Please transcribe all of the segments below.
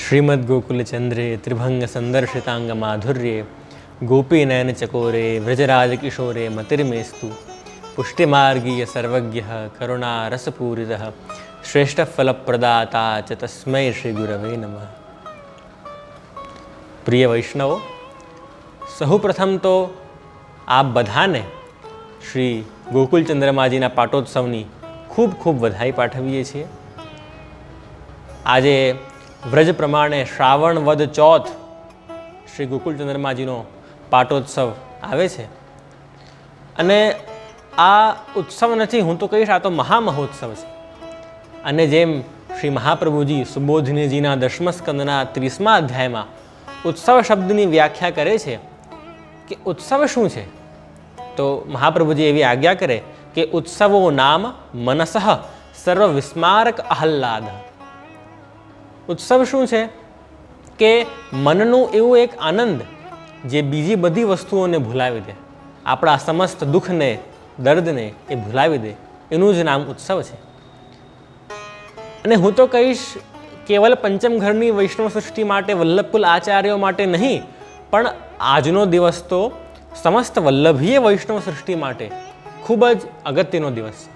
श्रीमद् गोकुल चंद्रे त्रिभंग संदर्शितांग माधुर्ये गोपी नयन चकोरे व्रजराज किशोरे मतिर्मेस्तु पुष्टिमार्गीय सर्वज्ञः करुणा रसपूरितः श्रेष्ठ फल प्रदाता च तस्मै श्री गुरवे नमः। प्रिय वैष्णवो, સૌપ્રથમ તો આપ બધાને શ્રી ગોકુલ ચંદ્રમાજીના પાટોત્સવની ખૂબ ખૂબ વધાઈ પાઠવીએ છીએ। આજે વ્રજ પ્રમાણે શ્રાવણ વદ ચોથ શ્રી ગોકુલ ચંદ્રમાજીનો પાટોત્સવ આવે છે અને આ ઉત્સવ નથી, હું તો કહીશ આ તો મહામહોત્સવ છે। અને જેમ શ્રી મહાપ્રભુજી સુબોધનીજીના 10મા સ્કંદના 30મા અધ્યાયમાં ઉત્સવ શબ્દની વ્યાખ્યા કરે છે કે ઉત્સવ શું છે, તો મહાપ્રભુજી એવી આજ્ઞા કરે કે ઉત્સવો નામ મનસઃ સર્વ વિસ્મારક આહ્લાદ। ઉત્સવ શું છે કે મનનું એવું એક આનંદ જે બીજી બધી વસ્તુઓને ભૂલાવી દે, આપણા સમસ્ત દુઃખને દર્દને એ ભૂલાવી દે, એનું જ નામ ઉત્સવ છે। અને હું તો કહીશ કેવલ પંચમ ઘરની વૈષ્ણવ સૃષ્ટિ માટે, વલ્લભકુલ આચાર્યો માટે નહીં, પણ આજનો દિવસ તો સમસ્ત વલ્લભીય વૈષ્ણવ સૃષ્ટિ માટે ખૂબ જ અગત્યનો દિવસ છે।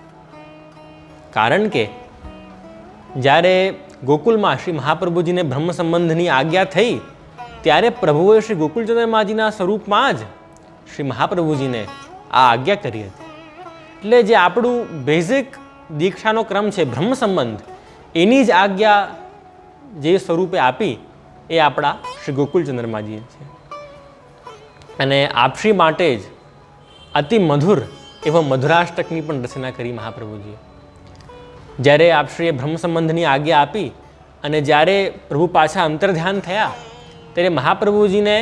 કારણ કે જ્યારે ગોકુલમાં શ્રી મહાપ્રભુજીને બ્રહ્મ સંબંધની આજ્ઞા થઈ ત્યારે પ્રભુએ શ્રી ગોકુલચંદ્રમાજીના સ્વરૂપમાં જ શ્રી મહાપ્રભુજીને આ આજ્ઞા કરી હતી। એટલે જે આપણું બેઝિક દીક્ષાનો ક્રમ છે બ્રહ્મ સંબંધ, એની જ આજ્ઞા જે સ્વરૂપે આપી એ આપણા શ્રી ગોકુલચંદ્રમાજી છે। અને આપશ્રી માટે જ અતિ મધુર એવા મધુરાષ્ટકની પણ રચના કરી મહાપ્રભુજીએ। જ્યારે આપશ્રીએ બ્રહ્મ સંબંધની આજ્ઞા આપી અને જ્યારે પ્રભુ પાછા અંતર્ધ્યાન થયા ત્યારે મહાપ્રભુજીને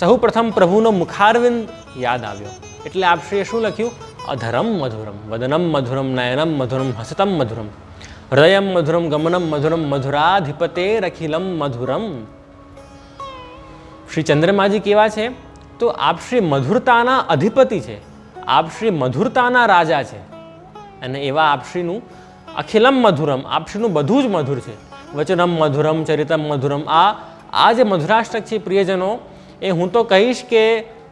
સૌ પ્રથમ પ્રભુનો મુખારવિંદ યાદ આવ્યો। એટલે આપશ્રીએ શું લખ્યું? અધરમ મધુરમ વદનમ મધુરમ નયનમ મધુરમ હસતમ મધુરમ હૃદયમ મધુરમ ગમનમ મધુરમ મધુરાધિપતે રખિલમ મધુરમ। શ્રી ચંદ્રમાજી કેવા છે? તો આપશ્રી મધુરતાના અધિપતિ છે, આપશ્રી મધુરતાના રાજા છે। અને એવા આપશ્રીનું અખિલમ મધુરમ, આપશ્રીનું બધું જ મધુર છે। વચનમ મધુરમ ચરિતમ મધુરમ, આ જે મધુરાષ્ટક છે પ્રિયજનો, એ હું તો કહીશ કે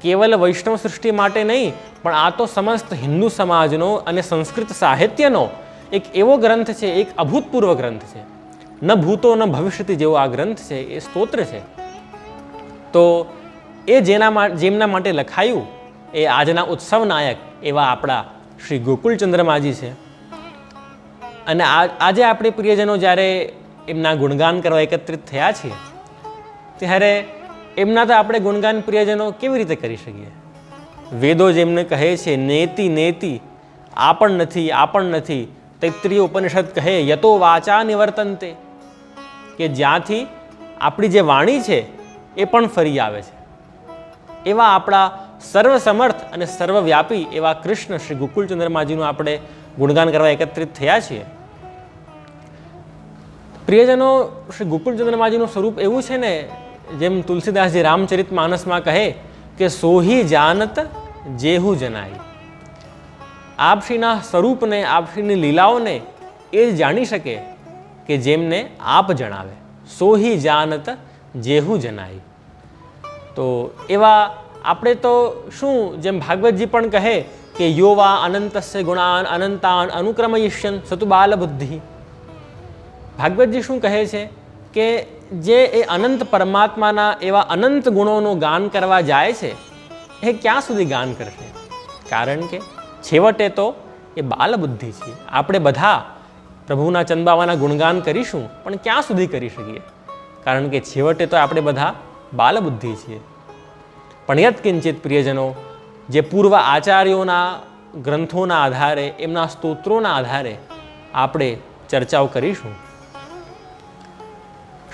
કેવલ વૈષ્ણવ સૃષ્ટિ માટે નહીં, પણ આ તો સમસ્ત હિન્દુ સમાજનો અને સંસ્કૃત સાહિત્યનો એક એવો ગ્રંથ છે, એક અભૂતપૂર્વ ગ્રંથ છે। ન ભૂતો ન ભવિષ્યતિ જેવો આ ગ્રંથ છે, એ સ્તોત્ર છે। તો એ જેમના માટે લખાયું એ આજના ઉત્સવ નાયક એવા આપણા શ્રી ગોકુલચંદ્રમાજી છે। અને આજે આપણે પ્રિયજનો જ્યારે એમના ગુણગાન કરવા એકત્રિત થયા છીએ ત્યારે એમના તો આપણે ગુણગાન પ્રિયજનો કેવી રીતે કરી શકીએ? વેદો જેમને કહે છે નેતિ નેતિ, આ પણ નથી, આ પણ નથી। તૈત્રીય ઉપનિષદ કહે યતો વાચા નિવર્તન્તે, કે જ્યાંથી આપણી જે વાણી છે એ પણ ફરી આવે છે। એવા આપણા સર્વસમર્થ અને સર્વવ્યાપી એવા કૃષ્ણ શ્રી ગોકુલચંદ્રમાજીનું આપણે ગુણગાન કરવા એકત્રિત થયા છીએ। પ્રિયજનો, શ્રી ગોકુલચંદ્રમાજીનું સ્વરૂપ એવું છે ને, જેમ તુલસીદાસજી રામચરિત માનસમાં કહે કે સોહી જાનત જેહુ જનાઈ। આપશ્રીના સ્વરૂપને, આપશ્રીની લીલાઓને એ જ જાણી શકે કે જેમને આપ જણાવે। સોહી જાનત જેહુ જનાઈ। તો એવા આપણે તો શું, જેમ ભાગવતજી પણ કહે કે યોવા અનંતસ્ય ગુણાન અનંતાન અનુક્રમયિષ્યન સતુ બાલ બુદ્ધિ। ભાગવતજી શું કહે છે કે જે એ અનંત પરમાત્માના એવા અનંત ગુણોનું ગાન કરવા જાય છે એ ક્યાં સુધી ગાન કરશે? કારણ કે છેવટે તો એ બાલબુદ્ધિ છે। આપણે બધા પ્રભુના ચંબાવાના ગુણગાન કરીશું, પણ ક્યાં સુધી કરી શકીએ? કારણ કે છેવટે તો આપણે બધા બાલબુદ્ધિ છીએ। પણ યત્કિંચિત પ્રિયજનો, જે પૂર્વ આચાર્યોના ગ્રંથોના આધારે, એમના સ્તોત્રોના આધારે આપણે ચર્ચાઓ કરીશું।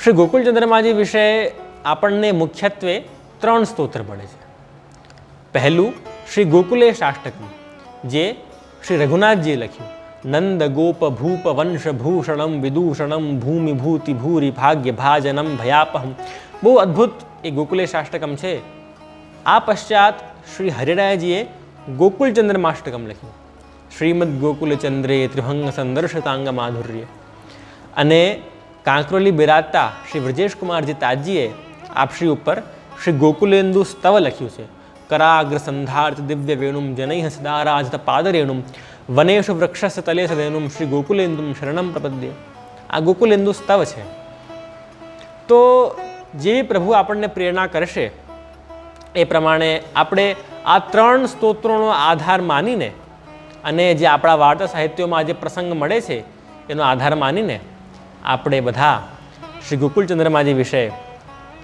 શ્રી ગોકુલચંદ્રમાજી વિશે આપણને મુખ્યત્વે 3 સ્તોત્ર મળે છે। પહેલું શ્રી ગોકુલેશાષ્ટકમ, જે શ્રી રઘુનાથજીએ લખ્યું। નંદ ગોપ ભૂપ વંશ ભૂષણમ વિદૂષણમ ભૂમિ ભૂતિ ભૂરી ભાગ્ય ભાજનમ ભયાપહમ। બહુ અદ્ભુત એ ગોકુલેશાષ્ટકમ છે। આ પશ્ચાત શ્રી હરિરાયજીએ ગોકુલચંદ્રમાષ્ટકમ લખ્યું। શ્રીમદ ગોકુલચંદ્રે ત્રિભંગ સંદર્શતાંગ માધુર્ય। અને કાંકરોલી બિરાજતા શ્રી બ્રજેશકુમારજી તાજીએ આપ શ્રી ઉપર શ્રી ગોકુલેન્દુ સ્તવ લખ્યું છે. કરાગ્ર સંધાર્થ દિવ્ય વેણુમ જનૈહ સદારાજત પાદરેણુમ વનેશુ વૃક્ષસ્ય તલે સદેનુમ શ્રી ગોકુલેન્દુમ શરણમ પ્રપદ્ય. આ ગોકુલેન્દુ સ્તવ છે. તો જે પ્રભુ આપણને પ્રેરણા કરશે એ પ્રમાણે આપણે આ 3 સ્તોત્રોનો આધાર માનીને અને જે આપણા વાર્તા સાહિત્યોમાં જે પ્રસંગ મળે છે એનો આધાર માનીને આપણે બધા શ્રી ગોકુલચંદ્રમાજી વિશે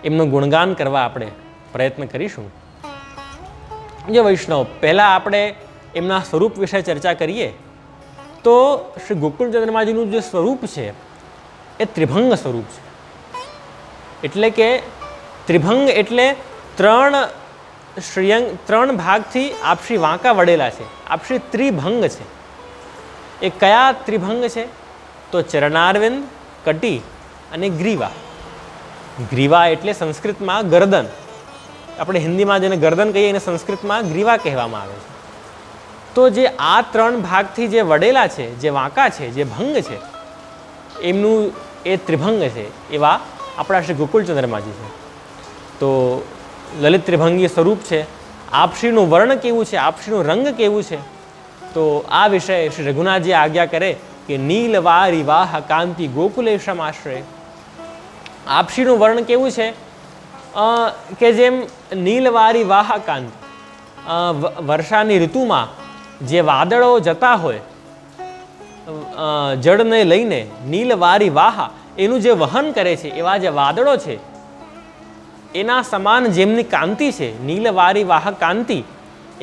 એમનું ગુણગાન કરવા આપણે પ્રયત્ન કરીશું. જે વૈષ્ણવ, પહેલાં આપણે એમના સ્વરૂપ વિશે ચર્ચા કરીએ તો શ્રી ગોકુલચંદ્રમાજીનું જે સ્વરૂપ છે એ ત્રિભંગ સ્વરૂપ છે. એટલે કે ત્રિભંગ એટલે 3 ભાગથી આપશ્રી વાંકા વળેલા છે. આપશ્રી ત્રિભંગ છે. એ કયા ત્રિભંગ છે? તો ચરણારવિંદ, કટી અને ગ્રીવા. ગ્રીવા એટલે સંસ્કૃતમાં ગરદન. આપણે હિન્દીમાં જેને ગરદન કહીએ એને સંસ્કૃતમાં ગ્રીવા કહેવામાં આવે છે. તો જે આ 3 ભાગથી જે વડેલા છે, જે વાંકા છે, જે ભંગ છે, એમનું એ ત્રિભંગ છે. એવા આપણા શ્રી ગોકુલચંદ્રમાજી છે. તો લલિત ત્રિભંગી સ્વરૂપ છે. આપશ્રીનું વર્ણ કેવું છે, આપશ્રીનું રંગ કેવું છે, તો આ વિષય શ્રી રઘુનાથજી આજ્ઞા કરે કે નીલવારી વાહ કાંતિ ગોકુલેશમ આશ્રય. આપશ્રીનું વર્ણ કેવું છે કે જેમ નીલવારી વાહ કાંતિ, વર્ષાની ઋતુમાં જે વાદળો જતા હોય જળને લઈને, નીલવારી વાહ એનું જે વહન કરે છે, એવા જે વાદળો છે એના સમાન જેમની કાંતિ છે, નીલવારી વાહ કાંતિ,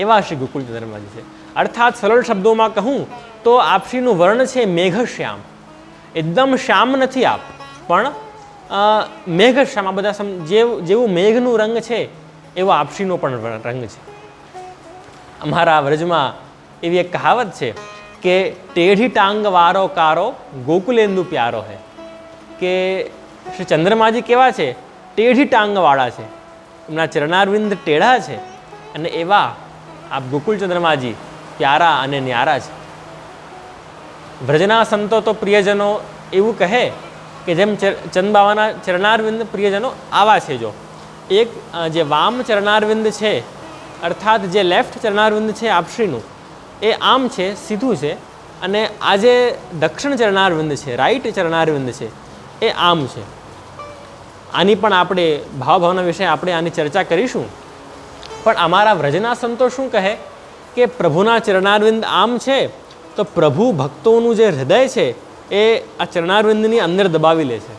એવા શ્રી ગોકુલચંદ્રમાજી છે. અર્થાત સરળ શબ્દોમાં કહું તો આપશ્રીનું વર્ણ છે મેઘશ્યામ. એકદમ શ્યામ નથી આપ, પણ મેઘશ્યામ. આ બધા જેવું મેઘનું રંગ છે એવો આપશ્રીનો પણ રંગ છે. અમારા વ્રજમાં એવી એક કહાવત છે કે ટેઢી ટાંગ વારો કારો ગોકુલેન્દુ પ્યારો હે. કે શ્રી ચંદ્રમાજી કેવા છે? ટેઢી ટાંગવાળા છે. એમના ચરણારવિંદ ટેઢા છે અને એવા આપ ગોકુલચંદ્રમાજી પ્યારા અને ન્યારા છે. વ્રજના સંતો તો પ્રિયજનો એવું કહે કે જેમ ચંદબાવાના ચરણારવિંદ પ્રિયજનો આવા છે. જો એક જે વામ ચરણારવિંદ છે, અર્થાત જે લેફ્ટ ચરણારવિંદ છે આપશ્રીનું, એ આમ છે, સીધું છે, અને આ જે દક્ષિણ ચરણારવિંદ છે, રાઈટ ચરણારવિંદ છે, એ આમ છે. આની પણ આપણે ભાવભાવના વિશે આપણે આની ચર્ચા કરીશું. પણ અમારા વ્રજના સંતો શું કહે કે પ્રભુના ચરણારવિંદ આમ છે તો પ્રભુ ભક્તોનું જે હૃદય છે એ આ ચરણારવિંદની અંદર દબાવી લે છે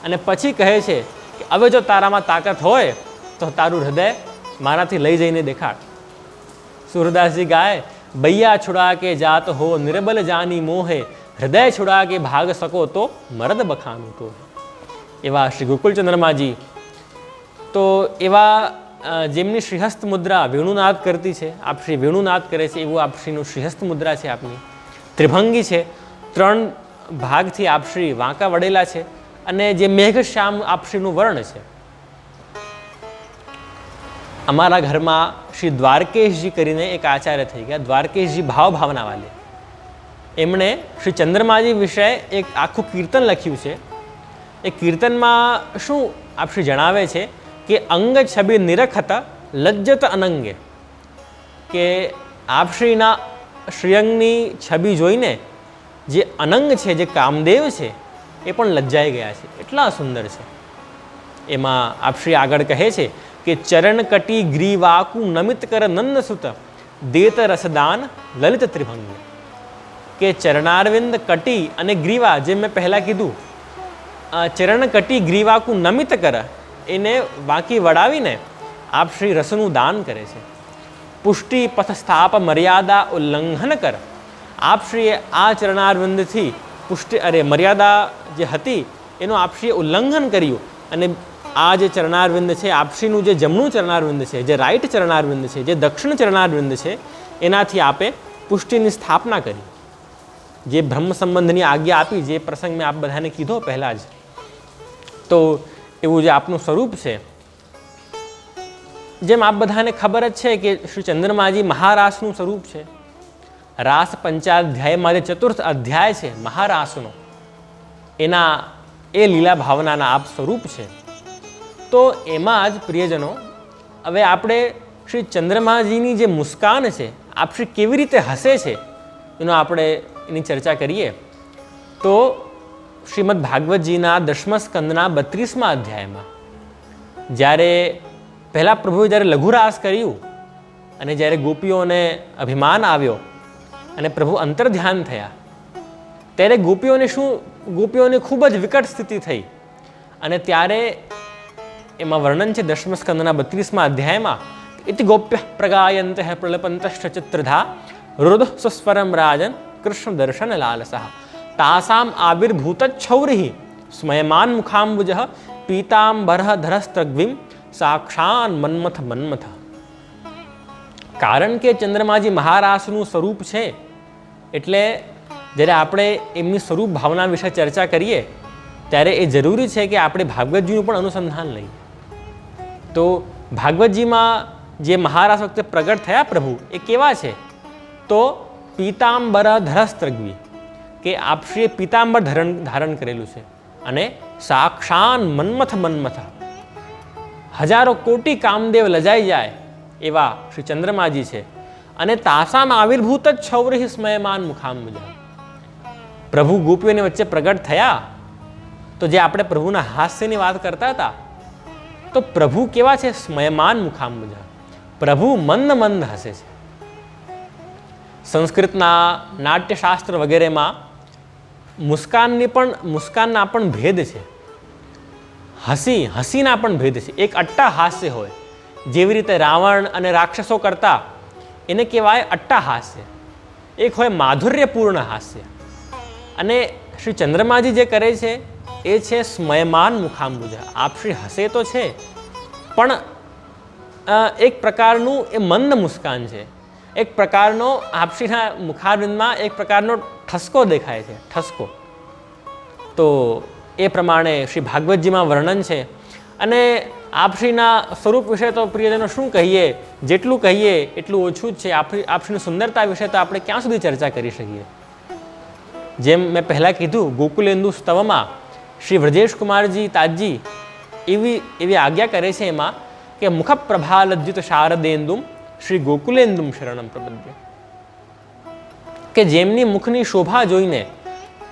અને પછી કહે છે કે હવે જો તારામાં તાકાત હોય તો તારું હૃદય મારાથી લઈ જઈને દેખાડ. સુરદાસજી ગાય, બૈયા છુડા કે જાત હો નિર્બલ જાની મોહે, હૃદય છુડા કે ભાગ શકો તો મરદ બખાનું તો. એવા શ્રી ગોકુલચંદ્રમાજી, તો એવા જેમની શ્રીહસ્ત મુદ્રા વેણુનાદ કરતી છે, આપ શ્રી વેણુનાદ કરે છે એવું આપશ્રીનું શ્રીહસ્ત મુદ્રા છે આપની. ત્રિભંગી છે, 3 ભાગથી આપશ્રી વાંકા વડેલા છે અને જે મેઘશ્યામ આપશ્રીનું વર્ણ છે. અમારા ઘરમાં શ્રી દ્વારકેશજી કરીને એક આચાર્ય થઈ ગયા, દ્વારકેશજી ભાવનાવાલે. એમણે શ્રી ચંદ્રમાજી વિશે એક આખું કીર્તન લખ્યું છે. એ કીર્તનમાં શું આપશ્રી જણાવે છે કે અંગ છબી નિરખત લજ્જત અનંગે, કે આપશ્રીના શ્રીઅંગની છબી જોઈને જે અનંગ છે, જે કામદેવ છે, એ પણ લજ્જાઈ ગયા છે. એટલા સુંદર છે. એમાં આપશ્રી આગળ કહે છે કે ચરણ કટી ગ્રીવાકુ નમિત કર નંદ સુત દેત રસદાન લલિત ત્રિભંગ. કે ચરણારવિંદ, કટી અને ગ્રીવા, જે મેં પહેલાં કીધું, ચરણ કટી ગ્રીવાકુ નમિત કર, એને વાંકી વડાવીને આપ શ્રી રસનું દાન કરે છે. પુષ્ટિ પથ સ્થાપ મર્યાદા ઉલ્લંઘન કર. આપ શ્રીએ આ ચરણારવિંદથી મર્યાદા જે હતી એનું આપશ્રીએ ઉલ્લંઘન કર્યું અને આ જે ચરણારવિંદ છે, આપશ્રીનું જે જમણું ચરણારવિંદ છે, જે રાઈટ ચરણારવિંદ છે, જે દક્ષિણ ચરણારવિંદ છે, એનાથી આપે પુષ્ટિની સ્થાપના કરી. જે બ્રહ્મ સંબંધની આજ્ઞા આપી, જે પ્રસંગ મેં આપ બધાને કીધો પહેલાં જ. તો એવું જે આપનું સ્વરૂપ છે, જેમ આપ બધાને ખબર જ છે કે શ્રી ચંદ્રમાજી મહારાસનું સ્વરૂપ છે. રાસ પંચાધ્યાયમાં જે 4th અધ્યાય છે મહારાસનો, એના એ લીલા ભાવનાના આપ સ્વરૂપ છે. તો એમાં જ પ્રિયજનો, હવે આપણે શ્રી ચંદ્રમાજીની જે મુસ્કાન છે, આપ શ્રી કેવી રીતે હસે છે એની ચર્ચા કરીએ. તો શ્રીમદ ભાગવતજીના 10મા સ્કંદના 32મા અધ્યાયમાં જ્યારે પહેલાં પ્રભુએ જ્યારે લઘુરાસ કર્યું અને જ્યારે ગોપીઓને અભિમાન આવ્યો અને પ્રભુ અંતર્ધ્યાન થયા, ત્યારે ગોપીઓની ખૂબ જ વિકટ સ્થિતિ થઈ. અને ત્યારે એમાં વર્ણન છે 10મા સ્કંદના 32મા અધ્યાયમાં, ઇતિ ગોપ્ય પ્રગાયંત પ્રલપંતશ્ચ ચિત્રધા રુદ સુસ્વરમ રાજન કૃષ્ણ દર્શન લાલસા તાસામ આવિર્ભૂત છૌરિ સ્મયમાન મુખાંબુજ પીતાંબર ધરસ્ત્રગ્વિમ સાક્ષાન મન્મથ મન્મથ. કારણ કે ચંદ્રમાજી મહારાસનું સ્વરૂપ છે, એટલે જ્યારે આપણે એમની સ્વરૂપ ભાવના વિશે ચર્ચા કરીએ ત્યારે એ જરૂરી છે કે આપણે ભાગવતજીનું પણ અનુસંધાન લઈએ. તો ભાગવતજીમાં જે મહારાસ વખતે પ્રગટ થયા પ્રભુ, એ કેવા છે? તો પીતાંબર ધરસ્ત્રગ્વી, કે આપશ્રીએ પીતાંબર ધારણ કરેલું છે, અને સાક્ષાન મન્મથ મન્મથ, હજારો કોટી કામદેવ લજાઈ જાય એવા શ્રી ચંદ્રમાજી છે. અને તાસામ આવિર્ભૂત જ છૌરિ સ્મયમાન મુખાંબુજ. પ્રભુ ગોપીઓની વચ્ચે પ્રગટ થયા તો જે આપણે પ્રભુના હાસ્યની વાત કરતા હતા, તો પ્રભુ કેવા છે? સ્મયમાન મુખાંબુજ. પ્રભુ મંદ મંદ હસે છે. સંસ્કૃતના નાટ્યશાસ્ત્ર વગેરેમાં મુસ્કાનના પણ ભેદ છે, હસીના પણ ભેદ છે. એક અટ્ટા હાસ્ય હોય, જેવી રીતે રાવણ અને રાક્ષસો કરતા, એને કહેવાય અટ્ટા હાસ્ય. એક હોય માધુર્યપૂર્ણ હાસ્ય. અને શ્રી ચંદ્રમાજી જે કરે છે એ છે સ્મયમાન મુખાંબુજ. આપ શ્રી હસે તો છે, પણ એક પ્રકારનું એ મંદ મુસ્કાન છે. એક પ્રકારનો આપશ્રીના મુખારવિંદમાં એક પ્રકારનો ઠસકો દેખાય છે, ઠસકો. તો એ પ્રમાણે શ્રી ભાગવતજીમાં વર્ણન છે. અને આપશ્રીના સ્વરૂપ વિશે તો પ્રિયજનો શું કહીએ, જેટલું કહીએ એટલું ઓછું જ છે. આપશ્રીની સુંદરતા વિશે તો આપણે ક્યાં સુધી ચર્ચા કરી શકીએ. જેમ મેં પહેલાં કીધું, ગોકુલેન્દુ સ્તવમાં શ્રી વ્રજેશ કુમારજી તાજી એવી આજ્ઞા કરે છે એમાં કે મુખ પ્રભાલજ્યુત શારદેન્દુમ શ્રી ગોકુલેન્દુમ શરણમ પ્રપદ્ય, કે જેમની મુખની શોભા જોઈને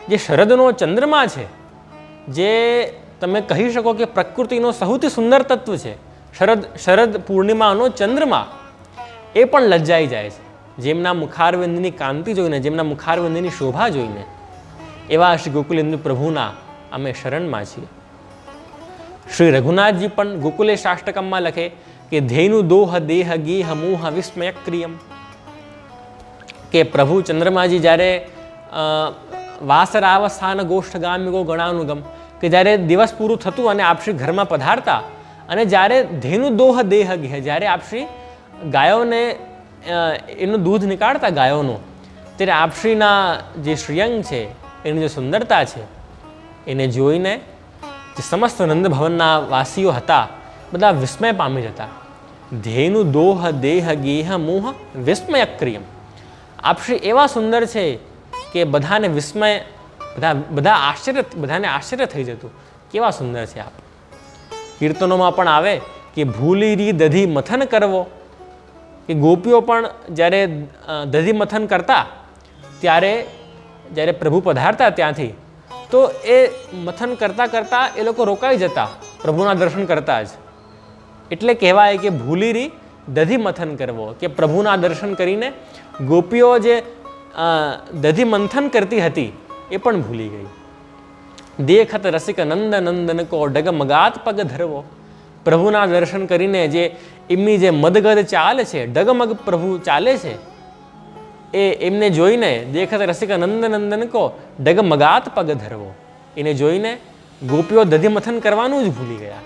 જે શરદનો ચંદ્રમા છે, જે તમે કહી શકો કે પ્રકૃતિનો સૌથી સુંદર તત્વ છે, શરદ પૂર્ણિમાનો ચંદ્રમા, એ પણ લજ્જાઈ જાય છે જેમના મુખારવિંદની કાંતિ જોઈને, જેમના મુખારવિંદની શોભા જોઈને. એવા શ્રી ગોકુલેન્દુ પ્રભુના અમે શરણમાં છીએ. શ્રી રઘુનાથજી પણ ગોકુલે શાષ્ટકમમાં લખે કે ધેનુ દોહ દેહ ગેહ મોહ વિસ્મય ક્રિયમ, કે પ્રભુ ચંદ્રમાજી જ્યારે વાસરાવસ્થાન ગોષ્ઠગામિકો ગણાનુગમ, કે જ્યારે દિવસ પૂરું થતું અને આપશ્રી ઘરમાં પધારતા, અને જ્યારે ધેનુ દોહ દેહ ગેહ, જ્યારે આપશ્રી ગાયોને એનું દૂધ નીકાળતા ગાયોનું, ત્યારે આપશ્રીના જે શ્રીયંગ છે, એની જે સુંદરતા છે, એને જોઈને જે સમસ્ત નંદભવનના વાસીઓ હતા બધા વિસ્મય પામી જતા. ધેનુ દોહ દેહ ગેહ મોહ વિસ્મય ક્રિયમ. આપશ્રી એવા સુંદર છે કે બધાને વિસ્મય, બધાને આશ્ચર્ય થઈ જતું, કેવા સુંદર છે આપ. કીર્તનોમાં પણ આવે કે ભૂલી રી દધી મથન કરવો, કે ગોપીઓ પણ જ્યારે દધી મથન કરતા ત્યારે જ્યારે પ્રભુ પધારતા ત્યાંથી, તો એ મથન કરતાં કરતાં એ લોકો રોકાઈ જતા પ્રભુના દર્શન કરતા જ. એટલે કહેવાય કે ભૂલી રી દધી મથન કરવો, કે પ્રભુના દર્શન કરીને ગોપીઓ જે દધી મંથન કરતી હતી એ પણ ભૂલી ગઈ. દેખત રસિક નંદ નંદન કો ડગમગાત પગ ધરવો, પ્રભુના દર્શન કરીને જે એમની જે મદગદ ચાલ છે, ડગમગ પ્રભુ ચાલે છે, એ એમને જોઈને દેખત રસિક નંદ નંદન કો ડગમગાત પગ ધરવો, એને જોઈને ગોપીઓ દધિમથન કરવાનું જ ભૂલી ગયા.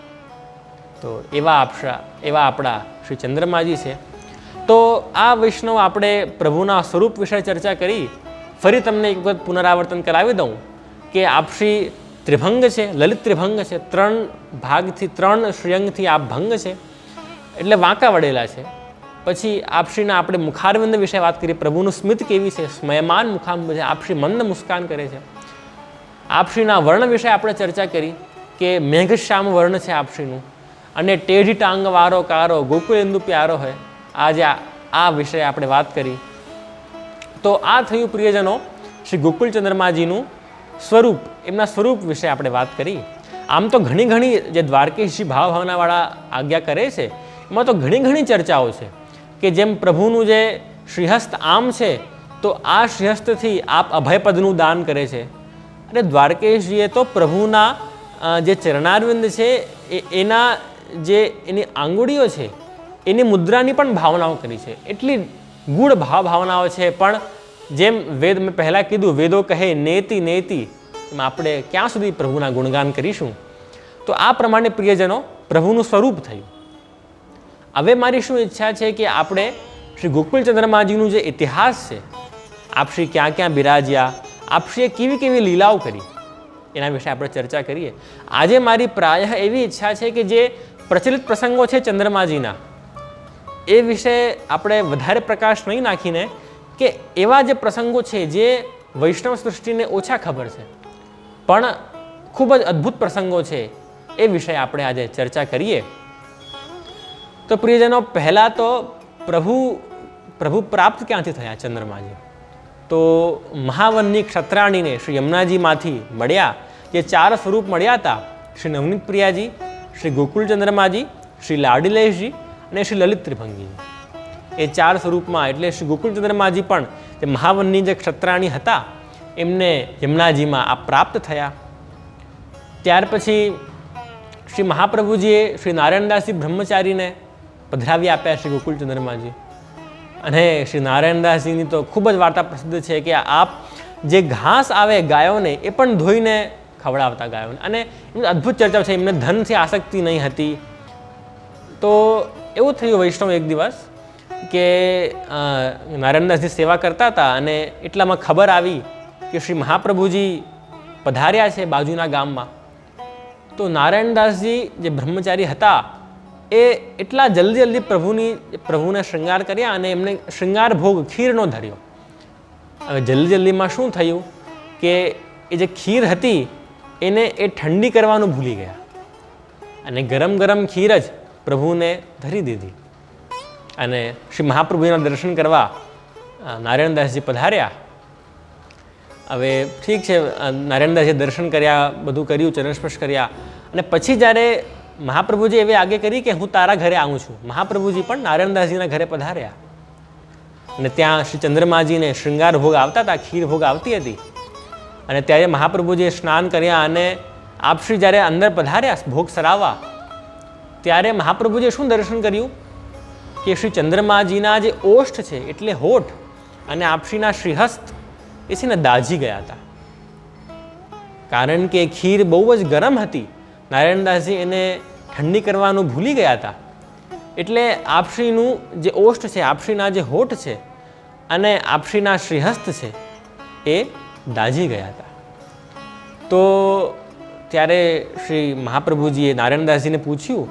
તો એવા આપણા શ્રી ચંદ્રમાજી છે. તો આ વૈષ્ણવ આપણે પ્રભુના સ્વરૂપ વિશે ચર્ચા કરી. ફરી તમને એક વખત પુનરાવર્તન કરાવી દઉં કે આપશ્રી ત્રિભંગ છે, લલિત ત્રિભંગ છે, 3 ભાગથી 3 શ્રેયંગથી આપ ભંગ છે, એટલે વાંકા વળેલા છે. પછી આપશ્રીના આપણે મુખારવિંદ વિશે વાત કરીએ, પ્રભુનું સ્મિત કેવી છે, સ્મયમાન મુખાંબુજ, આપશ્રી મંદ મુસ્કાન કરે છે. આપશ્રીના વર્ણ વિશે આપણે ચર્ચા કરી કે મેઘશ્યામ વર્ણ છે આપશ્રીનું, અને ટેઢી ટાંગ વારો કારો ગોકુળેન્દુ પ્યારો હોય. આજે આ વિશે આપણે વાત કરી. તો આ થયું પ્રિયજનો શ્રી ગોકુળ ચંદ્રમાજીનું સ્વરૂપ, એમના સ્વરૂપ વિશે આપણે વાત કરી. આમ તો ઘણી જે દ્વારકેશજી ભાવભાવનાવાળા આજ્ઞા કરે છે એમાં તો ઘણી ચર્ચાઓ છે કે જેમ પ્રભુનું જે શ્રીહસ્ત આમ છે તો આ શ્રીહસ્તથી આપ અભયપદનું દાન કરે છે. અને દ્વારકેશજીએ તો પ્રભુના જે ચરણારવિંદ છે એની આંગુળીઓ છે એની મુદ્રાની પણ ભાવનાઓ કરી છે. એટલી ગૂઢ ભાવનાઓ છે. પણ જેમ વેદ મેં પહેલાં કીધું, વેદો કહે નેતિ નેતિ, એમાં આપણે ક્યાં સુધી પ્રભુના ગુણગાન કરીશું? તો આ પ્રમાણે પ્રિયજનો પ્રભુનું સ્વરૂપ થયું. હવે મારી શું ઈચ્છા છે કે આપણે શ્રી ગોકુળ ચંદ્રમાજીનું જે ઇતિહાસ છે, આપશ્રી ક્યાં ક્યાં બિરાજ્યા, આપશ્રીએ કેવી લીલાઓ કરી, એના વિશે આપણે ચર્ચા કરીએ. આજે મારી પ્રાયઃ એવી ઈચ્છા છે કે જે પ્રચલિત પ્રસંગો છે ચંદ્રમાજીના, એ વિશે આપણે વધારે પ્રકાશ નહીં નાખીને કે એવા જે પ્રસંગો છે જે વૈષ્ણવ સૃષ્ટિને ઓછા ખબર છે પણ ખૂબ જ અદ્ભુત પ્રસંગો છે, એ વિષય આપણે આજે ચર્ચા કરીએ. તો પ્રિયજનો, પહેલાં તો પ્રભુ પ્રાપ્ત ક્યાંથી થયા ચંદ્રમાજી? તો મહાવનની ક્ષત્રાણીને શ્રી યમુનાજીમાંથી મળ્યા. જે 4 સ્વરૂપ મળ્યા હતા, શ્રી નવનીત પ્રિયાજી, શ્રી ગોકુળ ચંદ્રમાજી, શ્રી લાડીલેશજી અને શ્રી લલિત ત્રિભંગીજી. એ 4 સ્વરૂપમાં એટલે શ્રી ગોકુળ ચંદ્રમાજી પણ જે મહાવનની જે ક્ષત્રાણી હતા એમને યમુનાજીમાં આ પ્રાપ્ત થયા. ત્યાર પછી શ્રી મહાપ્રભુજીએ શ્રી નારાયણદાસજી બ્રહ્મચારીને પધરાવી આપ્યા શ્રી ગોકુળ ચંદ્રમાજી. અને શ્રી નારાયણદાસજીની તો ખૂબ જ વાર્તા પ્રસિદ્ધ છે કે આપ જે ઘાસ આવે ગાયોને એ પણ ધોઈને ખવડાવતા ગાયોને. અને એમની અદ્ભુત ચર્ચા છે. એમને ધનથી આસક્તિ નહીં હતી. તો એવું થયું વૈષ્ણવ એક દિવસ કે નારાયણદાસજી સેવા કરતા હતા અને એટલામાં ખબર આવી કે શ્રી મહાપ્રભુજી પધાર્યા છે બાજુના ગામમાં. તો નારાયણદાસજી જે બ્રહ્મચારી હતા એ એટલા જલ્દી પ્રભુને શૃંગાર કર્યા અને એમને શૃંગાર ભોગ ખીરનો ધર્યો. હવે જલ્દીમાં શું થયું કે એ જે ખીર હતી એને એ ઠંડી કરવાનું ભૂલી ગયા અને ગરમ ખીર જ પ્રભુને ધરી દીધી. અને શ્રી મહાપ્રભુના દર્શન કરવા નારાયણદાસજી પધાર્યા. હવે ઠીક છે, નારાયણદાસજીએ દર્શન કર્યા, બધું કર્યું, ચરણસ્પર્શ કર્યા. અને પછી જ્યારે મહાપ્રભુજી એવી આજ્ઞા કરી કે હું તારા ઘરે આવું છું, મહાપ્રભુજી પણ નારાયણદાસજીના ઘરે પધાર્યા. અને ત્યાં શ્રી ચંદ્રમાજીને શૃંગાર ભોગ આવતા હતા, ખીર ભોગ આવતી હતી. અને ત્યારે મહાપ્રભુજીએ સ્નાન કર્યા અને આપશ્રી જ્યારે અંદર પધાર્યા ભોગ સરાવવા, ત્યારે મહાપ્રભુજીએ શું દર્શન કર્યું કે શ્રી ચંદ્રમાજીના જે ઓષ્ઠ છે એટલે હોઠ અને આપશ્રીના શ્રીહસ્ત એ છે ને દાઝી ગયા હતા. કારણ કે ખીર બહુ જ ગરમ હતી. નારાયણદાસજી એને ઠંડી કરવાનું ભૂલી ગયા હતા. એટલે આપશ્રીનું જે ઓષ્ઠ છે, આપશ્રીના જે હોઠ છે અને આપશ્રીના શ્રીહસ્ત છે એ દાઝી ગયા હતા. તો ત્યારે શ્રી મહાપ્રભુજીએ નારાયણદાસજીને પૂછ્યું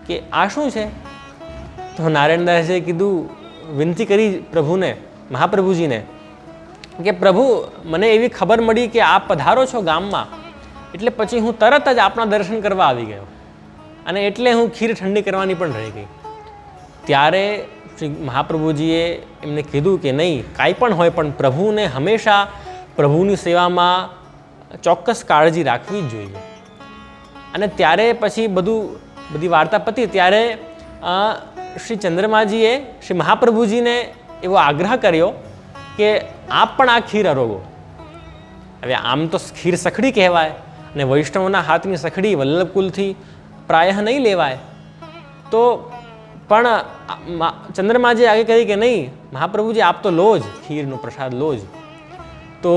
કે આ શું છે? તો નારાયણદાસજીએ કીધું, વિનંતી કરી પ્રભુને, મહાપ્રભુજીને કે પ્રભુ, મને એવી ખબર મળી કે આપ પધારો છો ગામમાં, એટલે પછી હું તરત જ આપના દર્શન કરવા આવી ગયો અને એટલે હું ખીર ઠંડી કરવાની પણ રહી ગઈ. ત્યારે શ્રી મહાપ્રભુજીએ એમને કીધું કે નહીં, કાંઈ પણ હોય પણ પ્રભુને હંમેશા પ્રભુની સેવામાં ચોક્કસ કાળજી રાખવી જ જોઈએ. અને ત્યારે પછી બધી વાર્તા પતી. ત્યારે શ્રી ચંદ્રમાજીએ શ્રી મહાપ્રભુજીને એવો આગ્રહ કર્યો કે આપ પણ આ ખીર આરોગો. હવે આમ તો ખીર સખડી કહેવાય અને વૈષ્ણવના હાથની સખડી વલ્લભકુલથી પ્રાયઃ નહીં લેવાય. તો પણ ચંદ્રમાજીએ આગે કહી કે નહીં મહાપ્રભુજી, આપ તો લો જ, ખીરનો પ્રસાદ લો જ. તો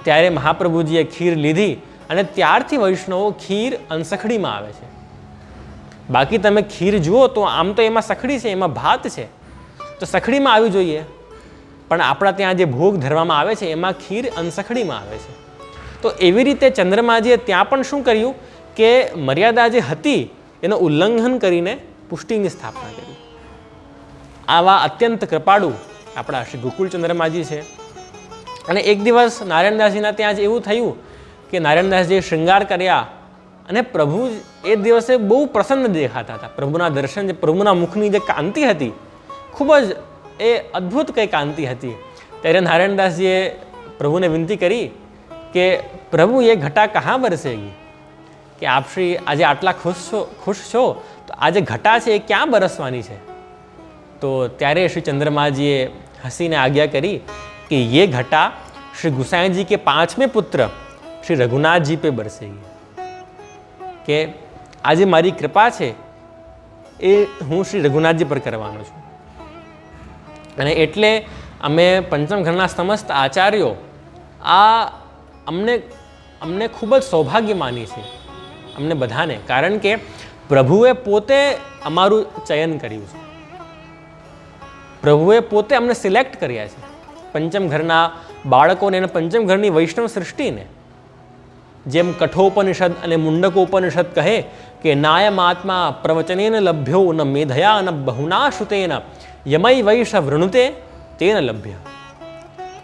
ત્યારે મહાપ્રભુજીએ ખીર લીધી અને ત્યારથી વૈષ્ણવો ખીર અનસખડીમાં આવે છે. બાકી તમે ખીર જુઓ તો આમ તો એમાં સખડી છે, એમાં ભાત છે, તો સખડીમાં આવી જોઈએ. પણ આપણા ત્યાં જે ભોગ ધરવામાં આવે છે એમાં ખીર અનસખડીમાં આવે છે. તો એવી રીતે ચંદ્રમાજીએ ત્યાં પણ શું કર્યું કે મર્યાદા જે હતી એનું ઉલ્લંઘન કરીને પુષ્ટિની સ્થાપના કરી. આવા અત્યંત કૃપાળુ આપણા શ્રી ગોકુળ ચંદ્રમાજી છે. અને એક દિવસ નારાયણદાસજીના ત્યાં જ એવું થયું કે નારાયણદાસજીએ શૃંગાર કર્યા અને પ્રભુ એ દિવસે બહુ પ્રસન્ન દેખાતા હતા. પ્રભુના દર્શન, પ્રભુના મુખની જે કાંતિ હતી, ખૂબ જ એ અદ્ભુત કંઈ કાંતિ હતી. ત્યારે નારાયણદાસજીએ પ્રભુને વિનંતી કરી કે પ્રભુ એ ઘટા કહાં બરસેગી, કે આપ શ્રી આજે આટલા ખુશ છો તો આજે ઘટા છે એ ક્યાં બરસવાની છે? તો ત્યારે શ્રી ચંદ્રમાજીએ હસીને આજ્ઞા કરી કે ये घटा श्री गुसाई जी के 5वें पुत्र श्री रघुनाथ जी पे बरसेगी, કે આજે મારી કૃપા છે એ હું શ્રી રઘુનાથજી પર કરવાનો છું. અને એટલે અમે પંચમ ઘરના સમસ્ત આચાર્યો આ અમને ખૂબ જ સૌભાગ્ય માની છે, અમને બધાને, કારણ કે પ્રભુએ પોતે અમારું ચયન કર્યું છે. પ્રભુએ પોતે અમને સિલેક્ટ કર્યા છે, પંચમ ઘરના બાળકોને અને પંચમ ઘરની વૈષ્ણવ સૃષ્ટિને. જેમ કઠોપનિષદ અને મુંડકોપનિષદ કહે કે નાયમાત્મા પ્રવચનેન લભ્યો ન મેધયા ન બહુના શ્રુતેન યમય વૈષ વૃણુતે તેન લભ્ય,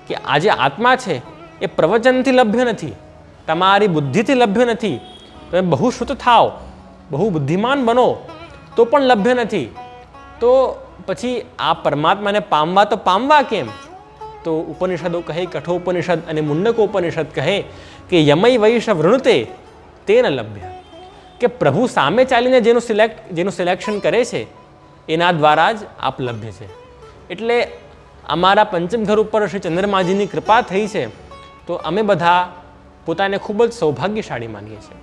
કે આ જે આત્મા છે એ પ્રવચનથી લભ્ય નથી, તમારી બુદ્ધિથી લભ્ય નથી. તમે બહુ શ્રુત થાઓ, બહુ બુદ્ધિમાન બનો તો પણ લભ્ય નથી. તો પછી આ પરમાત્માને પામવા તો પામવા કેમ? તો ઉપનિષદો કહે, કઠોપનિષદ અને મુંડકોપનિષદ કહે કે યમય વૈષ વૃણુતે તેન લભ્ય, કે પ્રભુ સામે ચાલીને જેનું સિલેક્શન કરે છે એના દ્વારા જ આપ લભ્ય છે. એટલે અમારા પંચમ ઘર ઉપર શ્રી ચંદ્રમાજીની કૃપા થઈ છે, તો અમે બધા પોતાને ખૂબ જ સૌભાગ્યશાળી માનીએ છીએ.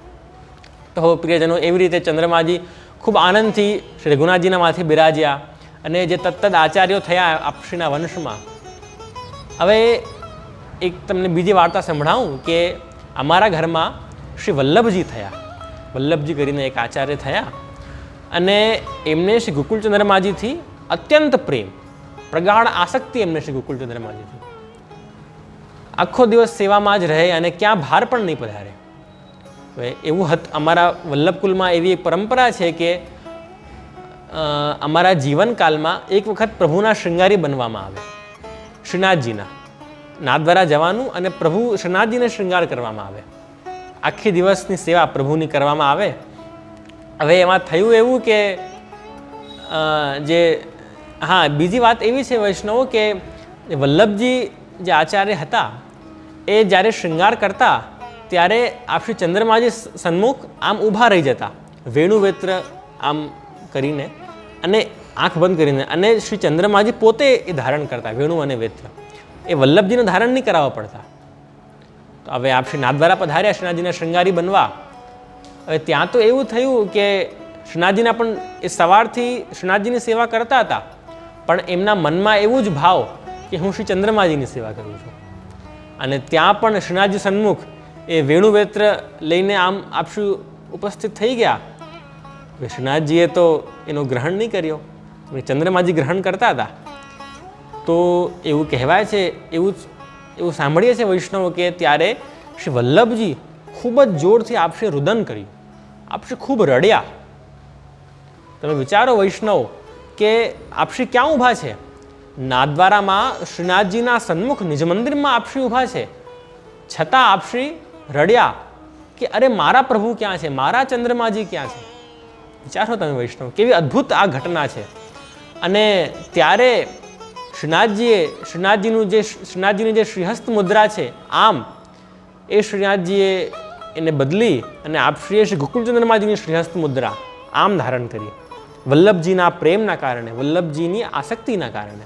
તો પ્રિયજનો, એવી રીતે ચંદ્રમાજી ખૂબ આનંદથી શ્રી રઘુનાથજીના માથે બિરાજ્યા અને જે તત્તદ આચાર્યો થયા આપશ્રીના વંશમાં. હવે એક તમને બીજી વાર્તા સંભળાવું કે અમારા ઘરમાં શ્રી વલ્લભજી થયા. વલ્લભજી કરીને એક આચાર્ય થયા અને એમને શ્રી ગોકુળચંદ્રમાજીથી અત્યંત પ્રેમ, પ્રગાઢ આસક્તિ એમને શ્રી ગોકુળચંદ્રમાજીથી. આખો દિવસ સેવામાં જ રહે અને ક્યાં બહાર પણ નહીં પધારે. હવે એવું અમારા વલ્લભકુલમાં એવી એક પરંપરા છે કે અમારા જીવનકાલમાં એક વખત પ્રભુના શૃંગારી બનવામાં આવે. શ્રીનાથજીના નાથદ્વારા જવાનું અને પ્રભુ શ્રીનાથજીને શૃંગાર કરવામાં આવે. આખી દિવસની સેવા પ્રભુની કરવામાં આવે. હવે એમાં થયું એવું કે બીજી વાત એવી છે વૈષ્ણવો કે વલ્લભજી જે આચાર્ય હતા એ જ્યારે શૃંગાર કરતા ત્યારે આપ શ્રી ચંદ્રમાજી સન્મુખ આમ ઊભા રહી જતા, વેણુવેત્ર આમ કરીને અને આંખ બંધ કરીને, અને શ્રી ચંદ્રમાજી પોતે એ ધારણ કરતા વેણુ અને વેત્ર. એ વલ્લભજીને ધારણ નહીં કરાવવા પડતા. તો હવે આપ શ્રી નાથદ્વારા પધાર્યા શ્રીનાથજીને શૃંગારી બનવા. હવે ત્યાં તો એવું થયું કે શ્રીનાથજીના પણ એ સવારથી શ્રીનાથજીની સેવા કરતા હતા, પણ એમના મનમાં એવું જ ભાવ કે હું શ્રી ચંદ્રમાજીની સેવા કરું છું. અને ત્યાં પણ શ્રીનાથજી સન્મુખ એ વેણુવેત્ર લઈને આમ આપશું ઉપસ્થિત થઈ ગયા. શ્રીનાથજીએ તો એનો ગ્રહણ નહીં કર્યો, ચંદ્રમાજી ગ્રહણ કરતા હતા. તો એવું કહેવાય છે, એવું સાંભળીએ છીએ વૈષ્ણવો કે ત્યારે શ્રી વલ્લભજી ખૂબ જ જોરથી આપશે રુદન કર્યું, આપશે ખૂબ રડ્યા. તમે વિચારો વૈષ્ણવ કે આપશ્રી ક્યાં ઊભા છે? નાથદ્વારામાં શ્રીનાથજીના સન્મુખ નિજ મંદિરમાં આપશ્રી ઊભા છે, છતાં આપશ્રી રડ્યા કે અરે મારા પ્રભુ ક્યાં છે, મારા ચંદ્રમાજી ક્યાં છે? વિચારો તમે વૈષ્ણવ, કેવી અદ્ભુત આ ઘટના છે. અને ત્યારે શ્રીનાથજીની જે શ્રીહસ્ત મુદ્રા છે આમ એ શ્રીનાથજીએ એને બદલી અને આપશ્રીએ શ્રી ગોકુળચંદ્રમાજીની શ્રીહસ્ત મુદ્રા આમ ધારણ કરી, વલ્લભજીના પ્રેમના કારણે, વલ્લભજીની આસક્તિના કારણે.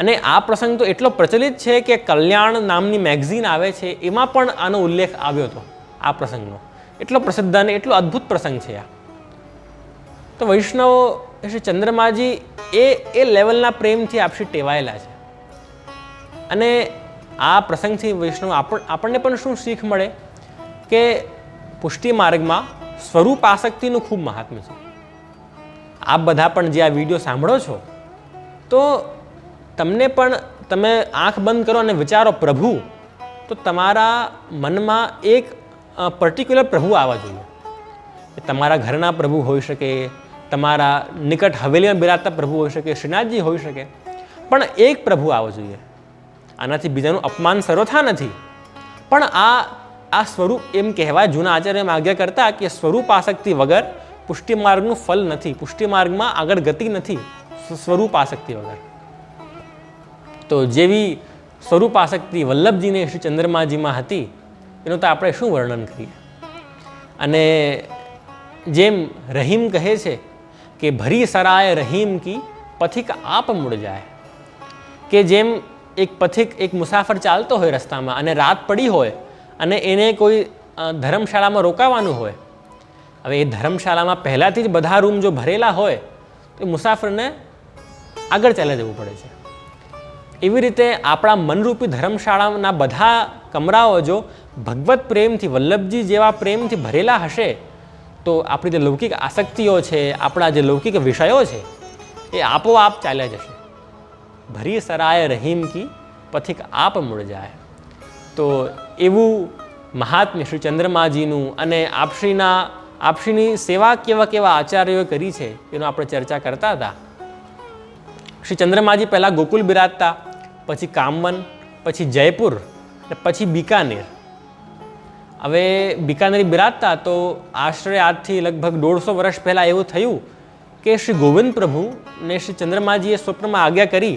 અને આ પ્રસંગ તો એટલો પ્રચલિત છે કે કલ્યાણ નામની મેગઝીન આવે છે એમાં પણ આનો ઉલ્લેખ આવ્યો હતો. આ પ્રસંગનો એટલો પ્રસિદ્ધ અને એટલો અદ્ભુત પ્રસંગ છે આ. તો વૈષ્ણવો શ્રી ચંદ્રમાજી એ લેવલના પ્રેમથી આપશ્રી ટેવાયેલા છે. અને આ પ્રસંગથી વૈષ્ણવ આપણને પણ શું શીખ મળે કે પુષ્ટિ માર્ગમાં સ્વરૂપ આસક્તિનું ખૂબ મહાત્મ્ય છે. આપ બધા પણ જે આ વિડીયો સાંભળો છો તો તમને પણ તમે આંખ બંધ કરો અને વિચારો પ્રભુ, તો તમારા મનમાં એક પર્ટિક્યુલર પ્રભુ આવવા જોઈએ. તમારા ઘરના પ્રભુ હોઈ શકે, તમારા નિકટ હવેલીમાં બિરાજતા પ્રભુ હોઈ શકે, શ્રીનાથજી હોઈ શકે, પણ એક પ્રભુ આવવો જોઈએ. આનાથી બીજાનું અપમાન સર્વથા નથી, પણ આ આ સ્વરૂપ એમ કહેવાય, જૂના આચાર્ય એમ આજ્ઞા કરતા કે સ્વરૂપ આસક્તિ વગર પુષ્ટિ માર્ગનું ફલ નથી, પુષ્ટિ માર્ગમાં આગળ ગતિ નથી સ્વરૂપ આસક્તિ વગર. તો જેવી સ્વરૂપ આસક્તિ વલ્લભજીને શ્રી ચંદ્રમાજીમાં હતી એનું તો આપણે શું વર્ણન કરીએ. અને જેમ રહીમ કહે છે કે ભરી સરાય રહીમ કી પથિક આપ મુડ જાય, કે જેમ એક પથિક, એક મુસાફર ચાલતો હોય રસ્તામાં અને રાત પડી હોય અને એને કોઈ ધર્મશાળામાં રોકાવાનું હોય. હવે એ ધર્મશાળામાં પહેલાંથી જ બધા રૂમ જો ભરેલા હોય તો એ મુસાફરને આગળ ચાલ્યા જવું પડે છે. એવી રીતે આપણા મનરૂપી ધર્મશાળાના બધા કમરાઓ જો ભગવત પ્રેમથી, વલ્લભજી જેવા પ્રેમથી ભરેલા હશે તો આપણી જે લૌકિક આસક્તિઓ છે, આપણા જે લૌકિક વિષયો છે એ આપોઆપ ચાલ્યા જશે. ભરી સરાય રહીમ કી પથિક આપ મુડ જાય. તો એવું મહાત્મ્ય શ્રી ચંદ્રમાજીનું અને આપશ્રીની સેવા કેવા કેવા આચાર્યોએ કરી છે એનો આપણે ચર્ચા કરતા હતા. શ્રી ચંદ્રમાજી પહેલાં ગોકુલ બિરાજતા, પછી કામવન, પછી જયપુર અને પછી બિકાનેર. હવે બિકાનેર બિરાજતા તો આશરે આજથી લગભગ 150 વર્ષ પહેલાં એવું થયું કે શ્રી ગોવિંદ પ્રભુ ને શ્રી ચંદ્રમાજીએ સ્વપ્નમાં આજ્ઞા કરી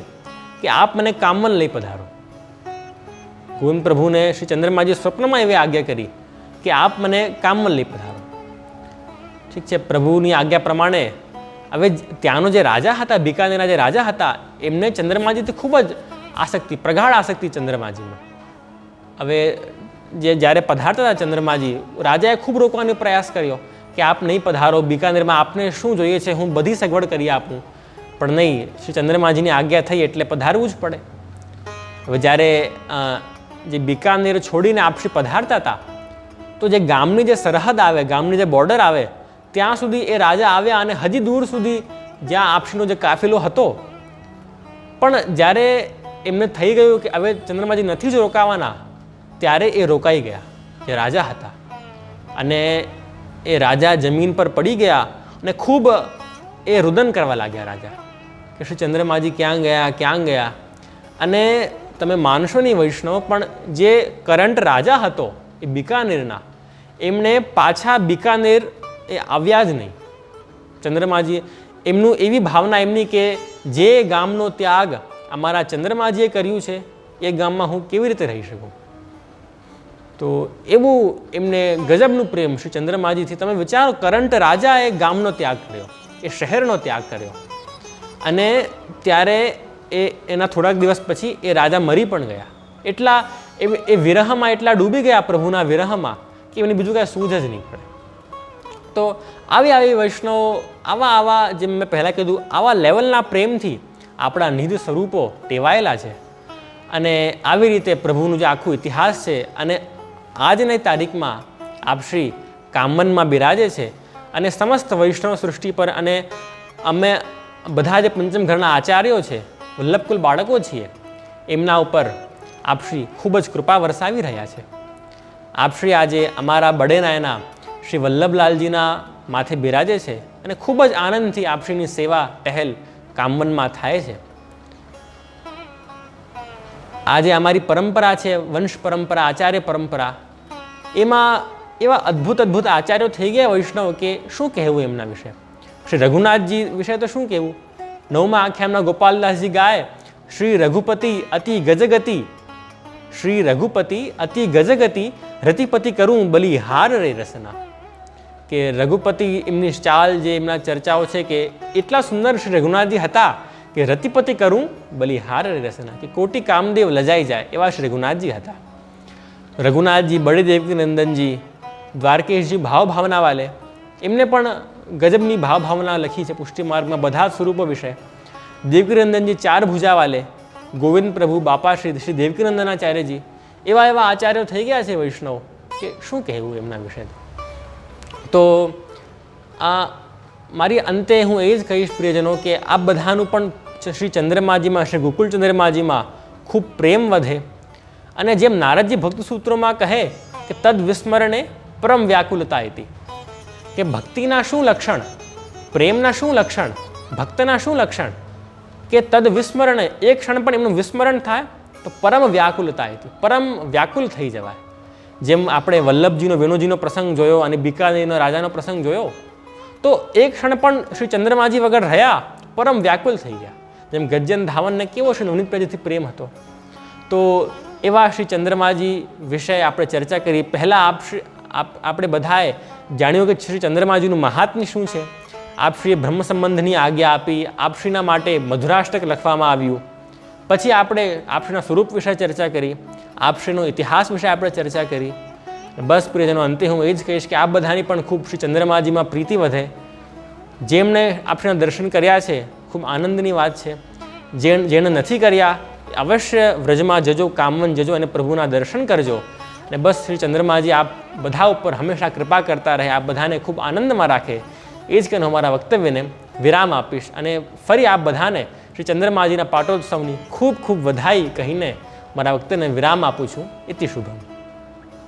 કે આપ મને કામવન લઈ પધારો. ગોવિંદ પ્રભુને શ્રી ચંદ્રમાજીએ સ્વપ્નમાં એવી આજ્ઞા કરી કે આપ મને કામવન લઈ પધારો. ઠીક છે, પ્રભુની આજ્ઞા પ્રમાણે હવે ત્યાંનો જે રાજા હતા, બિકાનેરના જે રાજા હતા, એમને ચંદ્રમાજીથી ખૂબ જ આસક્તિ, પ્રગાઢ આસક્તિ ચંદ્રમાજીમાં. હવે જ્યારે પધારતા હતા ચંદ્રમાજી, રાજાએ ખૂબ રોકવાનો પ્રયાસ કર્યો કે આપ નહીં પધારો, બિકાનેરમાં આપને શું જોઈએ છે હું બધી સગવડ કરી આપું, પણ નહીં, શ્રી ચંદ્રમાજીની આજ્ઞા થઈ એટલે પધારવું જ પડે. હવે જ્યારે જે બિકાનેર છોડીને આપશ્રી પધારતા હતા તો જે ગામની જે સરહદ આવે, ગામની જે બોર્ડર આવે ત્યાં સુધી એ રાજા આવ્યા અને હજી દૂર સુધી જ્યાં આપશ્રીનો જે કાફિલો હતો, પણ જ્યારે એમને થઈ ગયું કે હવે ચંદ્રમાજી નથી જ રોકાવાના ત્યારે એ રોકાઈ ગયા જે રાજા હતા. અને એ રાજા જમીન પર પડી ગયા અને ખૂબ એ રુદન કરવા લાગ્યા રાજા કે શ્રી ચંદ્રમાજી ક્યાં ગયા, ક્યાં ગયા. અને તમે માનશો નહીં વૈષ્ણવ, પણ જે કરંટ રાજા હતો એ બિકાનેરના, એમને પાછા બિકાનેર એ આવ્યા જ નહીં. ચંદ્રમાજી એમનું એવી ભાવના એમની કે જે ગામનો ત્યાગ અમારા ચંદ્રમાજીએ કર્યું છે એ ગામમાં હું કેવી રીતે રહી શકું. તો એવું એમને ગજબનું પ્રેમ શ્રી ચંદ્રમાજીથી. તમે વિચારો, કરંટ રાજાએ ગામનો ત્યાગ કર્યો, એ શહેરનો ત્યાગ કર્યો, અને ત્યારે એના થોડાક દિવસ પછી એ રાજા મરી પણ ગયા. એટલા એ વિરહમાં એટલા ડૂબી ગયા પ્રભુના વિરહમાં કે એમની બીજું કાંઈ સૂઝ જ નહીં પડે. તો આવી વૈષ્ણવો આવા જેમ મેં પહેલાં કીધું, આવા લેવલના પ્રેમથી આપણા નિજ સ્વરૂપો ટેવાયેલા છે. અને આવી રીતે પ્રભુનું જે આખું ઇતિહાસ છે, અને આજની તારીખમાં આપશ્રી કામવનમાં બિરાજે છે. અને સમસ્ત વૈષ્ણવ સૃષ્ટિ પર, અને અમે બધા જે પંચમ ઘરના આચાર્યો છે, વલ્લભકુલ બાળકો છીએ, એમના ઉપર આપશ્રી ખૂબ જ કૃપા વરસાવી રહ્યા છે. આપશ્રી આજે અમારા બડેનાયના શ્રી વલ્લભલાલજીના માથે બિરાજે છે અને ખૂબ જ આનંદથી આપશ્રીની સેવા ટહેલ કામવનમાં થાય છે. આજે અમારી પરંપરા છે, વંશ પરંપરા, આચાર્ય પરંપરા, એમાં એવા અદ્ભુત આચાર્યો થઈ ગયા વૈષ્ણવ કે શું કહેવું એમના વિશે. શ્રી રઘુનાથજી વિશે તો શું કહેવું. 9મા આખ્યાનમાં ગોપાલદાસજી ગાય, શ્રી રઘુપતિ અતિ ગજગતિ, શ્રી રઘુપતિ અતિ ગજગતિ, રતિપતિ કરું બલી હાર રે રસના. કે રઘુપતિ, એમની ચાલ, જે એમના ચર્ચાઓ છે કે એટલા સુંદર શ્રી રઘુનાથજી હતા કે રતિપતિ કરું બલી હાર રે રસના, કે કોટી કામદેવ લજાઈ જાય એવા શ્રી રઘુનાથજી હતા. રઘુનાથજી, બડે દેવકી નંદનજી, દ્વારકેશજી ભાવના વાલે, એમને પણ ગજબની ભાવના લખી છે પુષ્ટિ માર્ગમાં બધા સ્વરૂપો વિશે. દેવકીનંદનજી 4 ભુજા વાલે, ગોવિંદ પ્રભુ, બાપા શ્રી દેવકીનંદનાચાર્યજી, એવા આચાર્યો થઈ ગયા છે વૈષ્ણવ કે શું કહેવું એમના વિશે. તો આ મારી અંતે હું એ જ કહીશ પ્રિયજનો કે આ બધાનું પણ શ્રી ચંદ્રમાજીમાં, શ્રી ગોકુલ ચંદ્રમાજીમાં ખૂબ પ્રેમ વધે. અને જેમ નારદજી ભક્ત સૂત્રોમાં કહે કે તદ વિસ્મરણે પરમ વ્યાકુલતા હતી, કે ભક્તિના શું લક્ષણ, પ્રેમના શું લક્ષણ, ભક્તના શું લક્ષણ, કે તદ વિસ્મરણે, એક ક્ષણ પણ એમનું વિસ્મરણ થાય તો પરમ વ્યાકુલતા હતી, પરમ વ્યાકુલ થઈ જવાય. જેમ આપણે વલ્લભજીનો વેણુજીનો પ્રસંગ જોયો અને બીકાનેરનો રાજાનો પ્રસંગ જોયો, તો એક ક્ષણ પણ શ્રી ચંદ્રમાજી વગર રહ્યા પરમ વ્યાકુલ થઈ ગયા. જેમ ગજ્જન ધાવનને કેવો શ્રી નવનીત પ્રજાથી પ્રેમ હતો, તો એવા શ્રી ચંદ્રમાજી વિશે આપણે ચર્ચા કરી. પહેલાં આપણે બધાએ જાણ્યું કે શ્રી ચંદ્રમાજીનું મહાત્મ્ય શું છે. આપશ્રીએ બ્રહ્મ સંબંધની આજ્ઞા આપી, આપશ્રીના માટે મધુરાષ્ટક લખવામાં આવ્યું. પછી આપણે આપશ્રીના સ્વરૂપ વિશે ચર્ચા કરી, આપશ્રીનો ઇતિહાસ વિશે આપણે ચર્ચા કરી. બસ પ્રિયજનો, અંતે હું એ જ કહીશ કે આ બધાની પણ ખૂબ શ્રી ચંદ્રમાજીમાં પ્રીતિ વધે. જેમણે આપશ્રીના દર્શન કર્યા છે ખૂબ આનંદની વાત છે. જેણે નથી કર્યા અવશ્ય વ્રજમાં જજો, કામવન જજો અને પ્રભુના દર્શન કરજો. અને બસ શ્રી ચંદ્રમાજી આપ બધા ઉપર હંમેશા કૃપા કરતા રહે, આપ બધાને ખૂબ આનંદમાં રાખે. એ જ કહીને હું મારા વક્તવ્યને વિરામ આપીશ અને ફરી આપ બધાને શ્રી ચંદ્રમાજીના પાટોત્સવની ખૂબ ખૂબ વધાઈ કહીને મારા વક્તવ્યને વિરામ આપું છું. ઇતિ શુભમ.